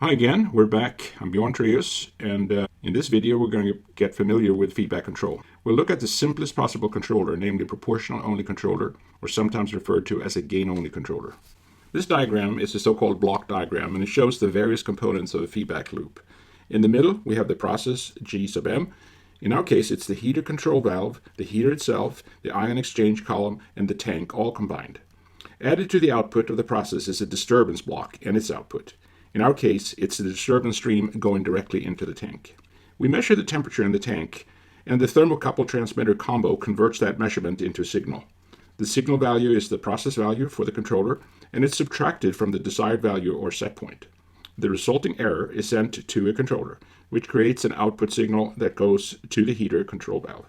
Hi again, we're back. I'm Bjorn Trius, and in this video we're going to get familiar with feedback control. We'll look at the simplest possible controller, namely proportional-only controller, or sometimes referred to as a gain-only controller. This diagram is a so-called block diagram, and it shows the various components of a feedback loop. In the middle, we have the process G sub m. In our case, it's the heater control valve, the heater itself, the ion exchange column, and the tank all combined. Added to the output of the process is a disturbance block and its output. In our case, it's the disturbance stream going directly into the tank. We measure the temperature in the tank, and the thermocouple transmitter combo converts that measurement into a signal. The signal value is the process value for the controller, and it's subtracted from the desired value or set point. The resulting error is sent to a controller, which creates an output signal that goes to the heater control valve.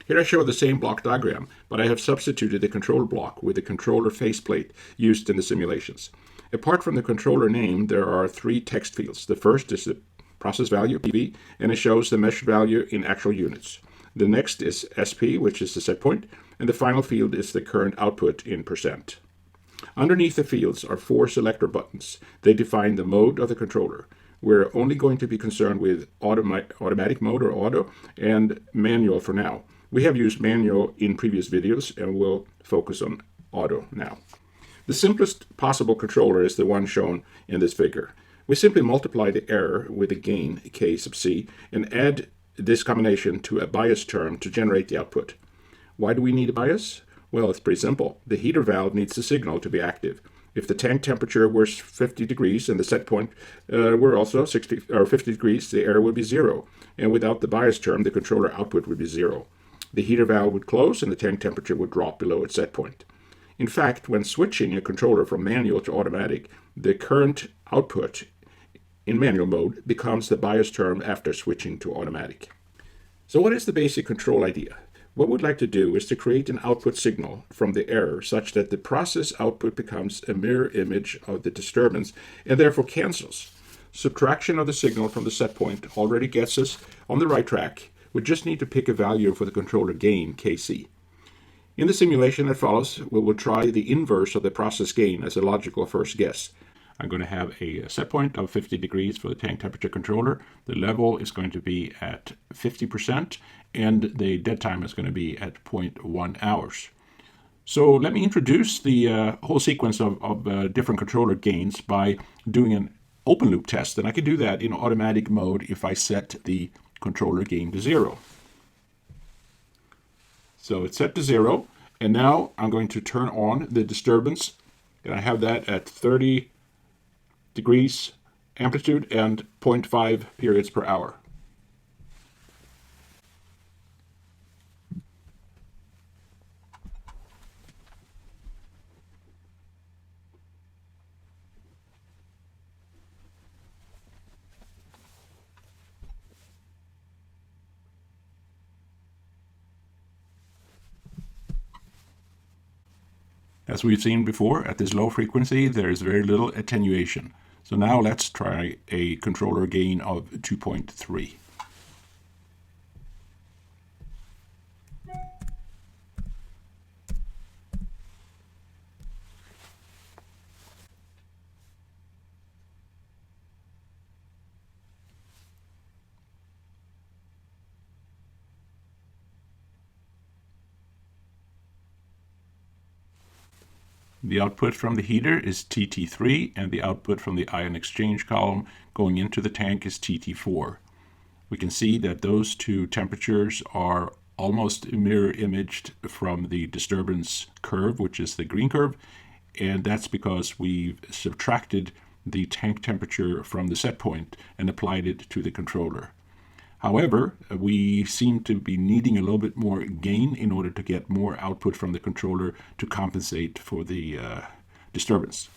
Here I show the same block diagram, but I have substituted the controller block with the controller faceplate used in the simulations. Apart from the controller name, there are three text fields. The first is the process value, PV, and it shows the measured value in actual units. The next is SP, which is the set point, and the final field is the current output in percent. Underneath the fields are four selector buttons. They define the mode of the controller. We're only going to be concerned with automatic mode or auto and manual for now. We have used manual in previous videos and we'll focus on auto now. The simplest possible controller is the one shown in this figure. We simply multiply the error with the gain, K sub C, and add this combination to a bias term to generate the output. Why do we need a bias? Well, it's pretty simple. The heater valve needs the signal to be active. If the tank temperature were 50 degrees and the set point were also 50 degrees, the error would be 0. And without the bias term, the controller output would be 0. The heater valve would close and the tank temperature would drop below its set point. In fact, when switching a controller from manual to automatic, the current output in manual mode becomes the bias term after switching to automatic. So what is the basic control idea? What we'd like to do is to create an output signal from the error such that the process output becomes a mirror image of the disturbance and therefore cancels. Subtraction of the signal from the set point already gets us on the right track. We just need to pick a value for the controller gain, Kc. In the simulation that follows, we will try the inverse of the process gain as a logical first guess. I'm going to have a set point of 50 degrees for the tank temperature controller. The level is going to be at 50%, and the dead time is going to be at 0.1 hours. So let me introduce the whole sequence of different controller gains by doing an open loop test, and I can do that in automatic mode if I set the controller gain to 0. So it's set to 0, and now I'm going to turn on the disturbance, and I have that at 30 degrees amplitude and 0.5 periods per hour. As we've seen before, at this low frequency, there is very little attenuation. So now let's try a controller gain of 2.3. The output from the heater is TT3, and the output from the ion exchange column going into the tank is TT4. We can see that those two temperatures are almost mirror imaged from the disturbance curve, which is the green curve, and that's because we've subtracted the tank temperature from the set point and applied it to the controller. However, we seem to be needing a little bit more gain in order to get more output from the controller to compensate for the disturbance.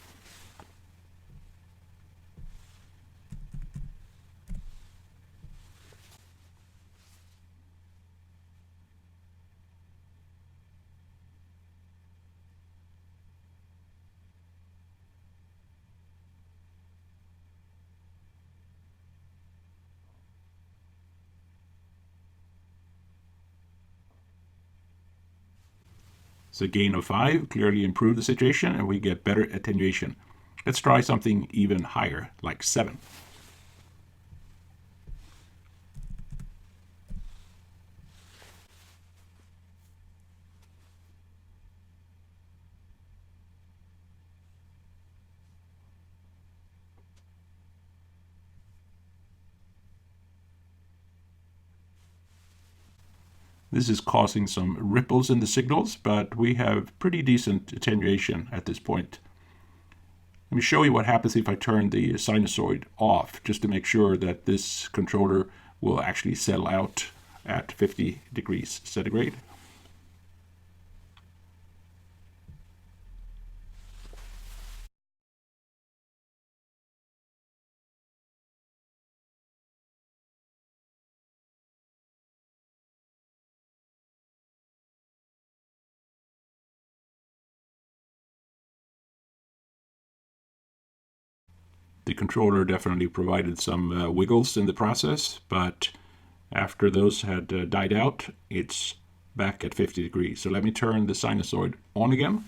So gain of 5 clearly improved the situation, and we get better attenuation. Let's try something even higher, like 7. This is causing some ripples in the signals, but we have pretty decent attenuation at this point. Let me show you what happens if I turn the sinusoid off, just to make sure that this controller will actually settle out at 50 degrees centigrade. The controller definitely provided some wiggles in the process, but after those had died out, it's back at 50 degrees. So let me turn the sinusoid on again.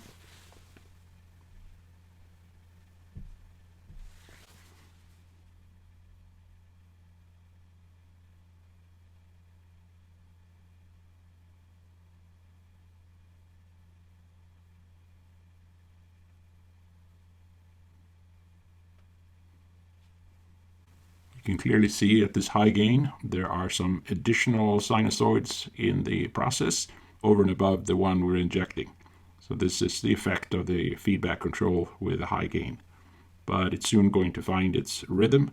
You can clearly see at this high gain, there are some additional sinusoids in the process over and above the one we're injecting. So this is the effect of the feedback control with a high gain. But it's soon going to find its rhythm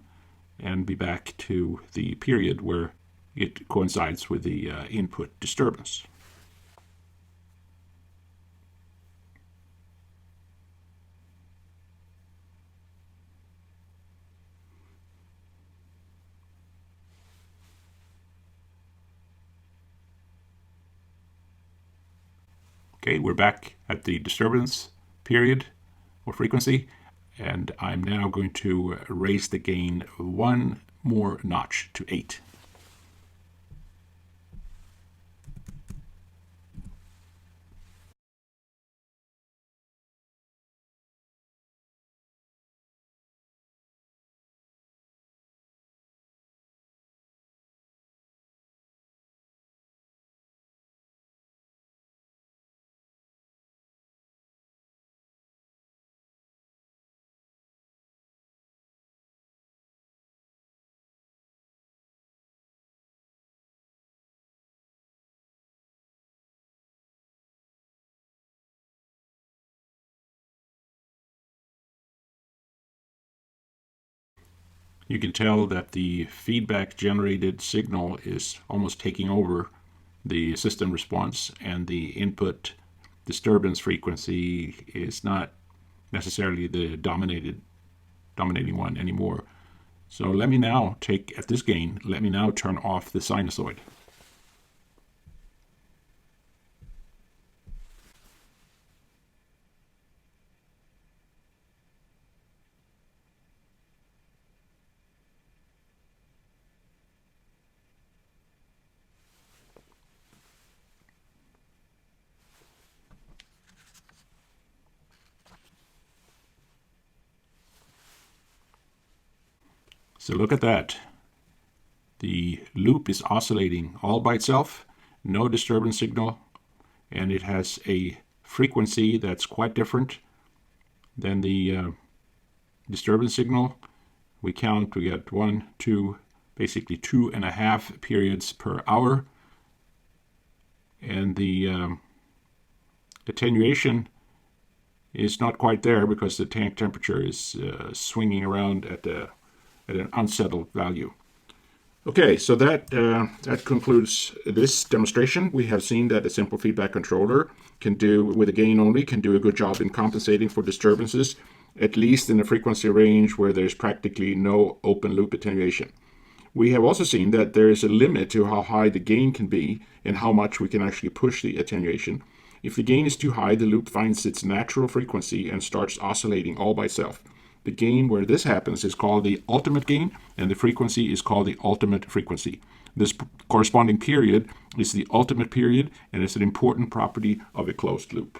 and be back to the period where it coincides with the input disturbance. Okay, we're back at the disturbance period or frequency, and I'm now going to raise the gain one more notch to 8. You can tell that the feedback generated signal is almost taking over the system response, and the input disturbance frequency is not necessarily the dominating one anymore. So let me now at this gain, let me now turn off the sinusoid. So look at that. The loop is oscillating all by itself, no disturbance signal, and it has a frequency that's quite different than the disturbance signal. We get 1, 2, basically 2.5 periods per hour, and the attenuation is not quite there because the tank temperature is swinging around at an unsettled value. Okay, so that concludes this demonstration. We have seen that a simple feedback controller with a gain only, can do a good job in compensating for disturbances, at least in a frequency range where there's practically no open loop attenuation. We have also seen that there is a limit to how high the gain can be and how much we can actually push the attenuation. If the gain is too high, the loop finds its natural frequency and starts oscillating all by itself. The gain where this happens is called the ultimate gain, and the frequency is called the ultimate frequency. This corresponding period is the ultimate period, and it's an important property of a closed loop.